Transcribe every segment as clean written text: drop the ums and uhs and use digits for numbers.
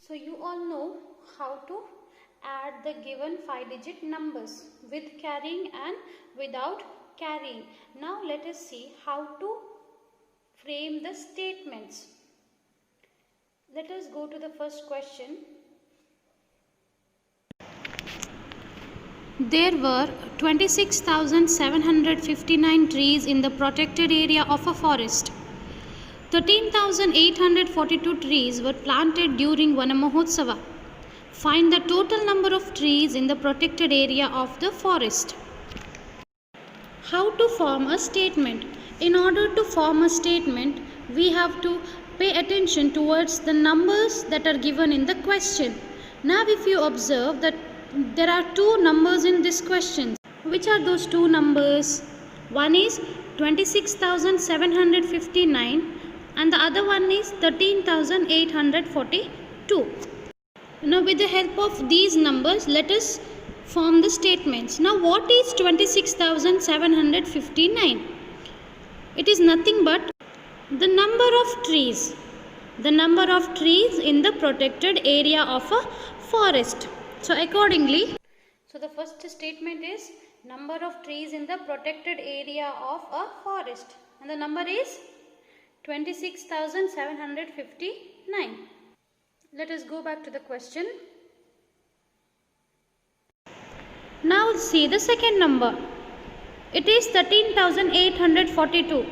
So you all know how to add the given 5-digit numbers with carrying and without carrying. Now let us see how to frame the statements. Let us go to the first question. There were 26,759 trees in the protected area of a forest. 13,842 trees were planted during Vana Mahotsava. Find the total number of trees in the protected area of the forest. How to form a statement? In order to form a statement, we have to pay attention towards the numbers that are given in the question. Now if you observe that there are two numbers in this question. Which are those two numbers? One is 26,759 and the other one is 13,842. Now with the help of these numbers, let us form the statements. Now what is 26,759? It is nothing but the number of trees. The number of trees in the protected area of a forest. So accordingly, the first statement is number of trees in the protected area of a forest. And the number is 26,759. Let us go back to the question. Now see the second number. It is 13,842.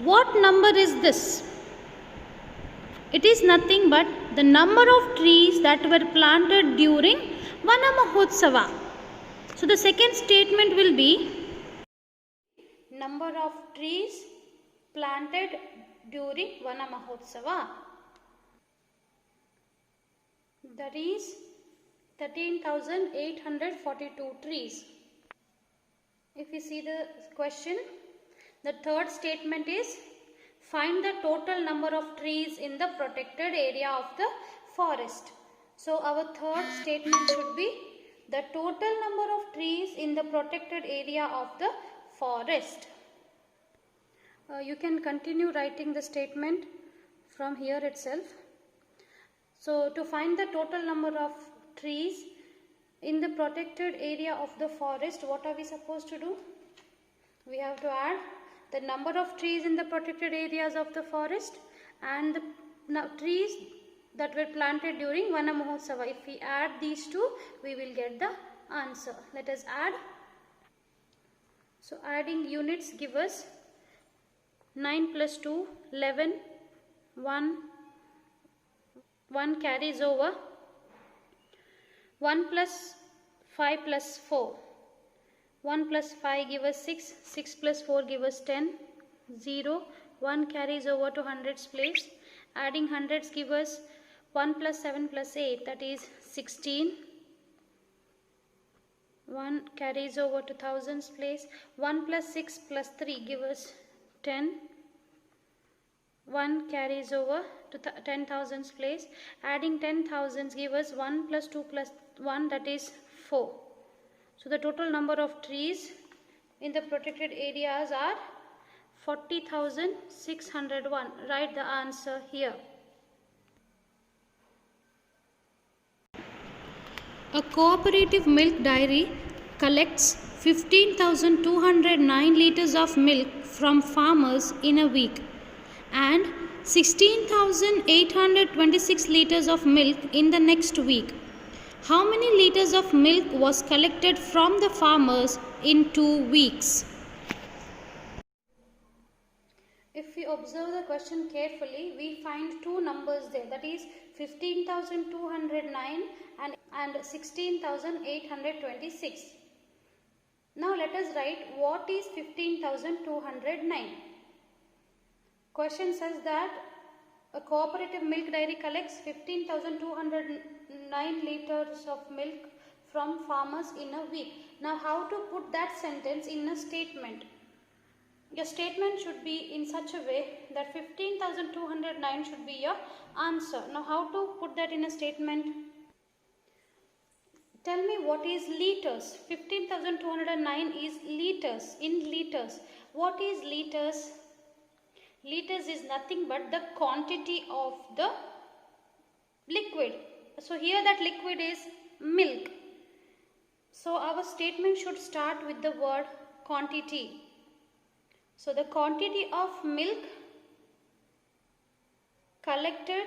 What number is this? It is nothing but the number of trees that were planted during Vana Mahotsava. So the second statement will be number of trees planted during Vana Mahotsava. That is 13,842 trees. If you see the question, the third statement is find the total number of trees in the protected area of the forest. So our third statement should be the total number of trees in the protected area of the forest. You can continue writing the statement from here itself. So to find the total number of trees in the protected area of the forest, what are we supposed to do? We have to add the number of trees in the protected areas of the forest and the trees that were planted during Vana Mahotsava. If we add these two, we will get the answer. Let us add. So adding units give us 9 plus 2, 11, 1 carries over, 1 plus 5 plus 4, 1 plus 5 give us 6, 6 plus 4 give us 10, 0, 1 carries over to hundreds place, adding hundreds give us 1 plus 7 plus 8, that is 16, 1 carries over to thousands place, 1 plus 6 plus 3 give us 10, 1 carries over to 10,000s place, adding 10,000s give us 1 plus 2 plus 1, that is 4. So the total number of trees in the protected areas are 40,601. Write the answer here. A cooperative milk dairy collects 15,209 liters of milk from farmers in a week and 16,826 liters of milk in the next week. How many liters of milk was collected from the farmers in 2 weeks? If we observe the question carefully, we find two numbers there, that is 15,209 and 16,826. Now let us write what is 15,209. Question says that a cooperative milk dairy collects 15,209 liters of milk from farmers in a week. Now how to put that sentence in a statement? Your statement should be in such a way that 15,209 should be your answer. Now how to put that in a statement? Tell me what is liters. 15,209 is liters, in liters. What is liters? Liters is nothing but the quantity of the liquid. So here that liquid is milk. So our statement should start with the word quantity. So the quantity of milk collected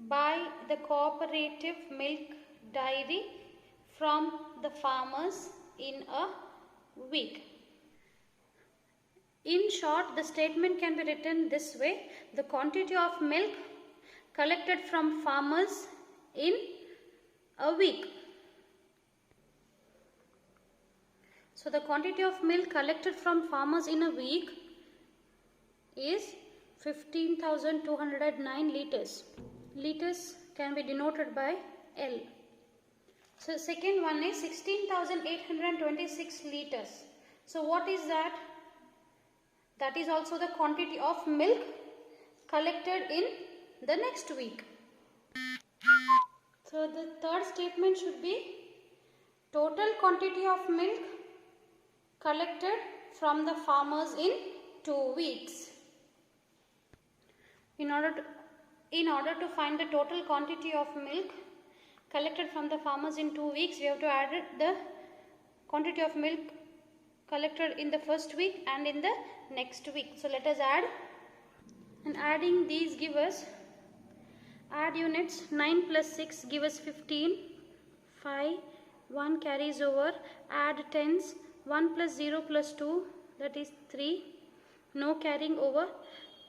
by the cooperative milk dairy from the farmers in a week. In short, the statement can be written this way: the quantity of milk collected from farmers in a week. So the quantity of milk collected from farmers in a week is 15,209 liters. Liters can be denoted by L. So second one is 16,826 liters. So what is that? That is also the quantity of milk collected in the next week. So the third statement should be total quantity of milk collected from the farmers in 2 weeks. In order to find the total quantity of milk collected from the farmers in 2 weeks, we have to add the quantity of milk collected in the first week and in the next week. So let us add, and adding these give us, add units, 9 plus 6 give us 15, 5, 1 carries over, add tens, 1 plus 0 plus 2, that is 3, no carrying over,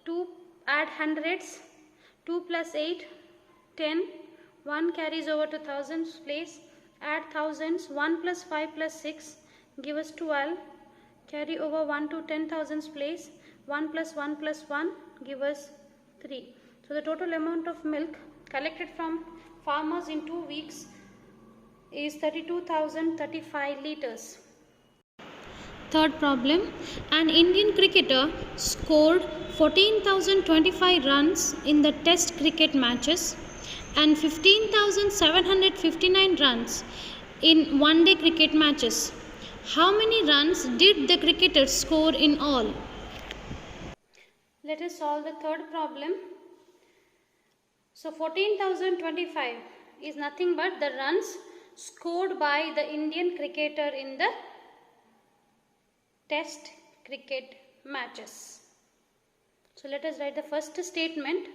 2, add hundreds, 2 plus 8, 10, 1 carries over to thousands place, add thousands, 1 plus 5 plus 6 give us 12, carry over 1 to 10,000s place, 1 plus 1 give us 3. So the total amount of milk collected from farmers in 2 weeks is 32,035 liters. Third problem, an Indian cricketer scored 14,025 runs in the test cricket matches and 15,759 runs in one-day cricket matches. How many runs did the cricketer score in all? Let us solve the third problem. So 14,025 is nothing but the runs scored by the Indian cricketer in the test cricket matches. So let us write the first statement: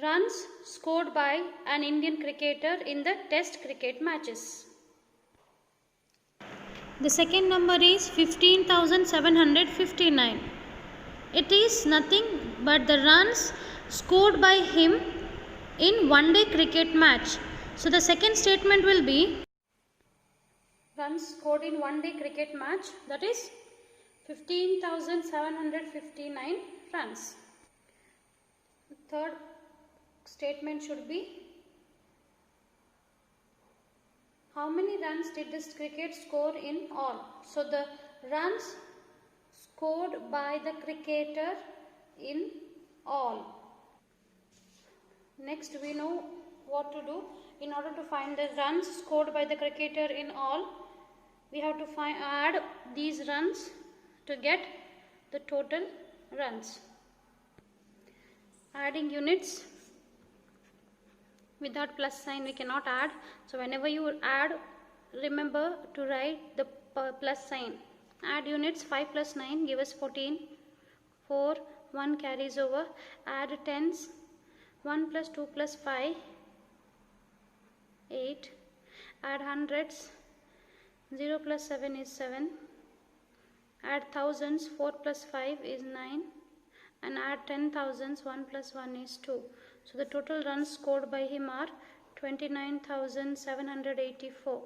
runs scored by an Indian cricketer in the test cricket matches. The second number is 15,759. It is nothing but the runs scored by him in one-day cricket match. So the second statement will be runs scored in one-day cricket match, that is 15,759 runs. The third statement should be how many runs did this cricket score in all. So the runs scored by the cricketer in all. Next we know what to do. In order to find the runs scored by the cricketer in all, we have to add these runs to get the total runs. Adding units, without plus sign we cannot add. So whenever you add, remember to write the plus sign. Add units, 5 plus 9 give us 14, 4, 1 carries over, add tens, 1 plus 2 plus 5, 8, add hundreds, 0 plus 7 is 7, add thousands, 4 plus 5 is 9, and add 10,000s, 1 plus 1 is 2. So the total runs scored by him are 29,784.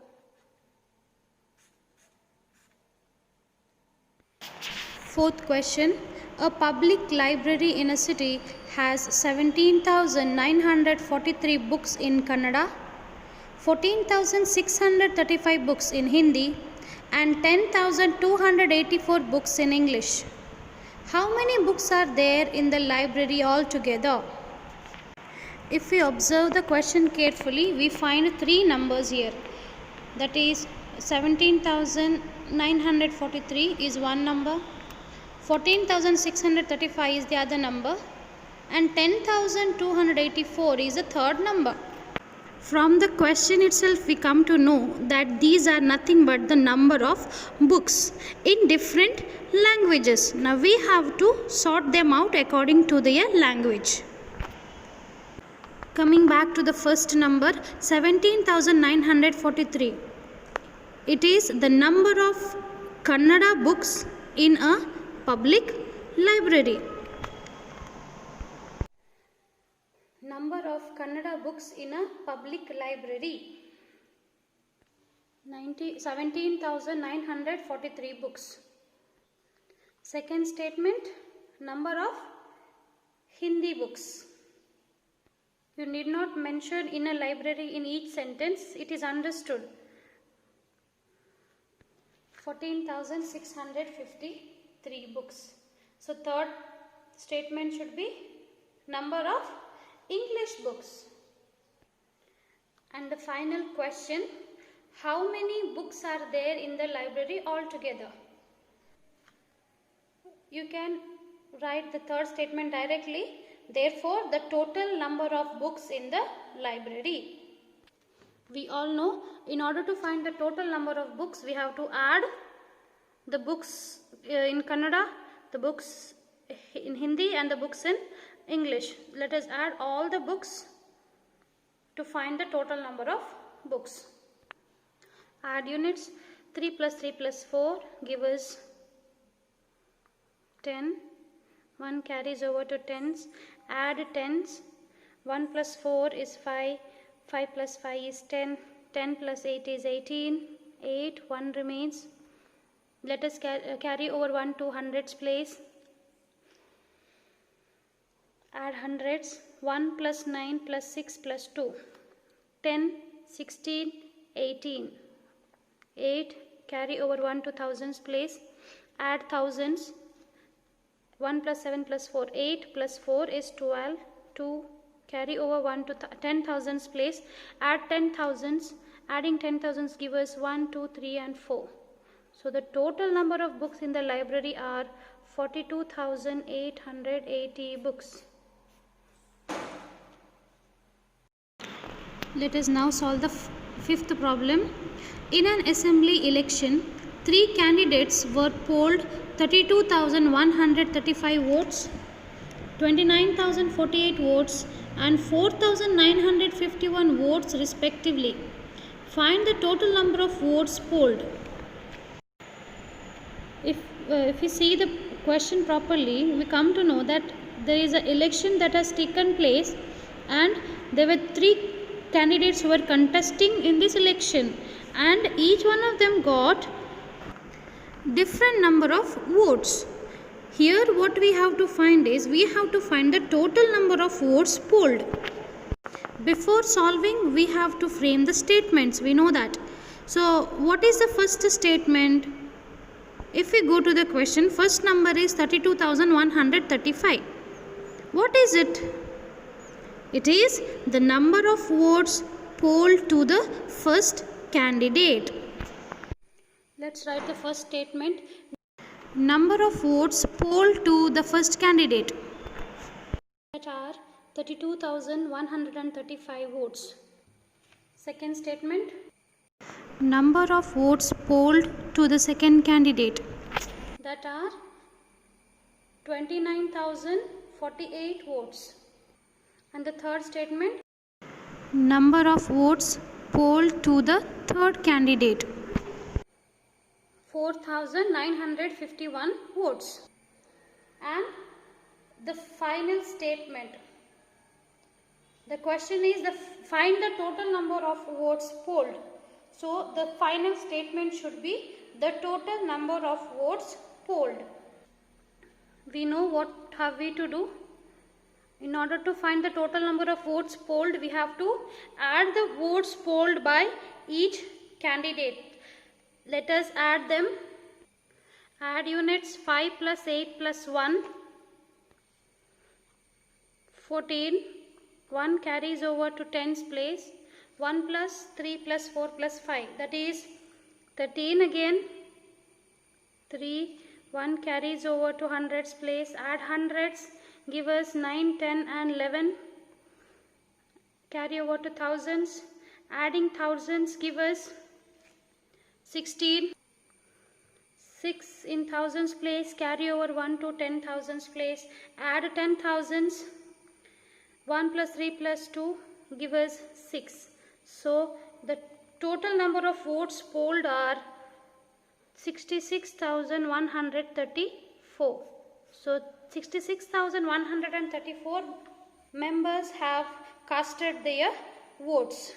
Fourth question, a public library in a city has 17,943 books in Kannada, 14,635 books in Hindi, and 10,284 books in English. How many books are there in the library altogether? If we observe the question carefully, we find 3 numbers here. That is 17,943 is one number, 14,635 is the other number, and 10,284 is the third number. From the question itself, we come to know that these are nothing but the number of books in different languages. Now we have to sort them out according to their language. Coming back to the first number, 17,943. It is the number of Kannada books in a public library. Number of Kannada books in a public library. 17,943 books. Second statement, number of Hindi books. You need not mention in a library in each sentence, it is understood. 14,653 books. So third statement should be number of English books. And the final question, how many books are there in the library altogether? You can write the third statement directly. Therefore, the total number of books in the library. We all know, in order to find the total number of books, we have to add the books in Kannada, the books in Hindi and the books in English. Let us add all the books to find the total number of books. Add units. 3 plus 3 plus 4 give us 10. 1 carries over to tens. Add tens. 1 plus 4 is 5. 5 plus 5 is 10. 10 plus 8 is 18. 8. 1 remains. Let us carry over 1 to hundreds place. Add hundreds. 1 plus 9 plus 6 plus 2. 10, 16, 18. 8. Carry over 1 to thousands place. Add thousands. 1 plus 7 plus 4. 8 plus 4 is 12. 2. Carry over 1 to 10,000s place. Add 10,000s. Adding 10,000s give us 1, 2, 3 and 4. So the total number of books in the library are 42,880 books. Let us now solve the fifth problem. In an assembly election, 3 candidates were polled 32,135 votes, 29,048 votes and 4,951 votes respectively. Find the total number of votes polled. If we see the question properly, we come to know that there is an election that has taken place and there were 3 candidates who were contesting in this election and each one of them got different number of votes. Here what we have to find is, we have to find the total number of votes polled. Before solving, we have to frame the statements, we know that. So what is the first statement? If we go to the question, first number is 32,135. What is it? It is the number of votes polled to the first candidate. Let's write the first statement. Number of votes polled to the first candidate. That are 32,135 votes. Second statement. Number of votes polled to the second candidate. That are 29,048 votes. And the third statement. Number of votes polled to the third candidate. 4,951 votes. And the final statement. The question is find the total number of votes polled. So the final statement should be the total number of votes polled. We know what have we to do. In order to find the total number of votes polled, we have to add the votes polled by each candidate. Let us add them. Add units. 5 plus 8 plus 1, 14. 1 carries over to tens place. 1 plus 3 plus 4 plus 5. That is 13 again. 3. 1 carries over to hundreds place. Add hundreds. Give us 9, 10 and 11. carry over to thousands. Adding thousands give us 16. 6 in thousands place, carry over 1 to 10 thousands place. Add 10 thousands. 1 plus 3 plus 2 give us 6. So the total number of votes polled are 66,134. So 66,134 members have casted their votes.